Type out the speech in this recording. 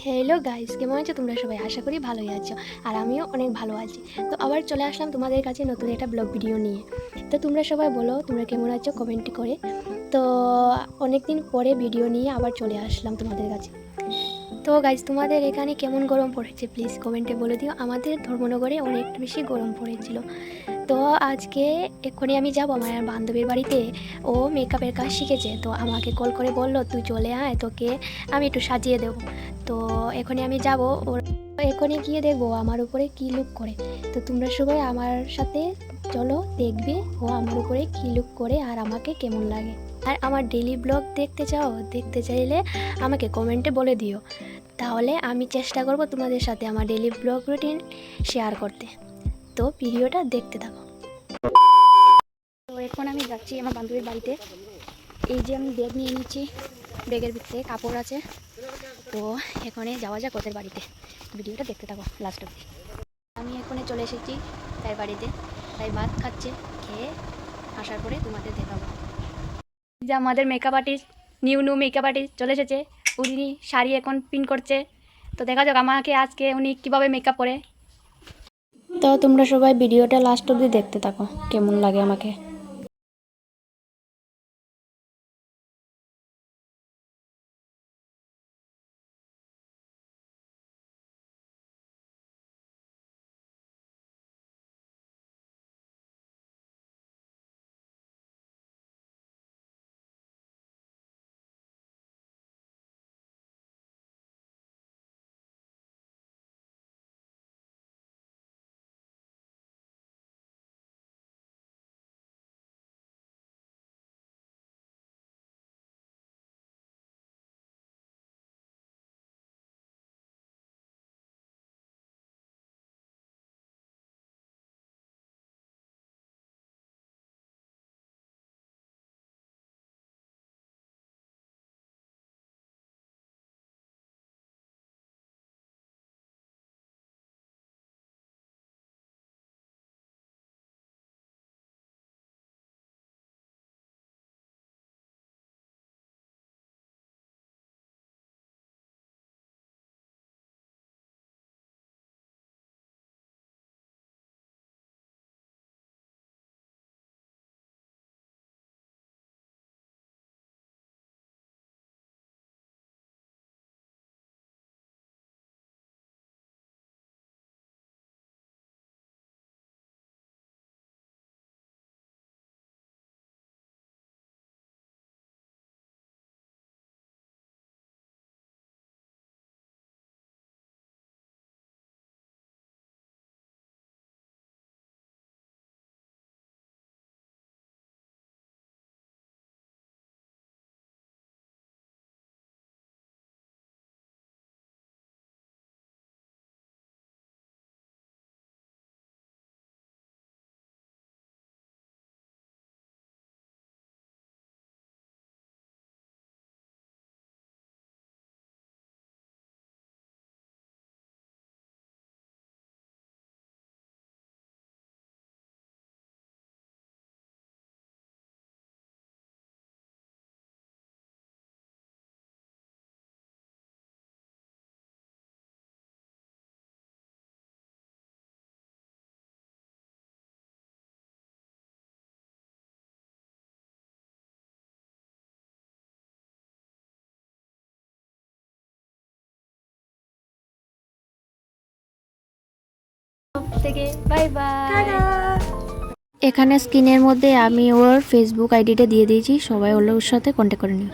Hello guys, কেমন আছো তোমরা সবাই? আশা করি ভালোই আছো, আর আমিও অনেক ভালো আছি। তো আবার চলে আসলাম তোমাদের কাছে নতুন একটা ব্লগ ভিডিও নিয়ে। তো তোমরা সবাই বলো তোমরা কেমন আছো কমেন্ট করে। তো অনেক দিন পরে ভিডিও নিয়ে আবার চলে আসলাম তোমাদের কাছে। তো গাইস, তোমাদের এখানে কেমন গরম পড়েছে প্লিজ কমেন্টে বলে দিও। আমাদের ধর্মনগরে অনেক বেশি গরম পড়েছিল। তো আজকে এক্ষুনি আমি যাব আমার বান্ধবীর বাড়িতে। ও মেকআপের কাজ শিখেছে, তো আমাকে কল করে বললো তুই চলে আয়, তোকে আমি একটু সাজিয়ে দেবো। তো এখনই আমি যাব ওর, এখনই গিয়ে দেখবো আমার উপরে কী লুক করে। তো তোমরা সবাই আমার সাথে চলো, দেখবে ও আমার উপরে কী লুক করে আর আমাকে কেমন লাগে। আর আমার ডেইলি ব্লগ দেখতে চাইলে আমাকে কমেন্টে বলে দিও, তাহলে আমি চেষ্টা করব তোমাদের সাথে আমার ডেইলি ব্লগ রুটিন শেয়ার করতে। তো ভিডিওটা দেখতে থাকো। তো এখন আমি যাচ্ছি আমার বান্ধবীর বাড়িতে। এই যে আমি ব্যাগ নিয়ে নিচ্ছি, ব্যাগের ভিতরে কাপড় আছে। তো এখানে যাওয়া যাক ওদের বাড়িতে, ভিডিওটা দেখতে থাকো লাস্ট অবধি। আমি এখানে চলে এসেছি তাই বাড়িতে, তাই ভাত খাচ্ছে, খেয়ে আসার পরে তোমাদের দেখাবো। যে আমাদের makeup artist, new makeup artist চলে এসেছে। উনি শাড়ি এখন পিন করছে, তো দেখা যাক আমাকে আজকে উনি কীভাবে মেকআপ করে। তো তোমরা সবাই ভিডিওটা লাস্ট অবধি দেখতে থাকো, কেমন লাগে আমাকে। থেকে বাই বাই। এখানে স্ক্রিনের মধ্যে আমি ওর ফেসবুক আইডিটা দিয়ে দিয়েছি, সবাই ওর সাথে কন্ট্যাক্ট করে নিও।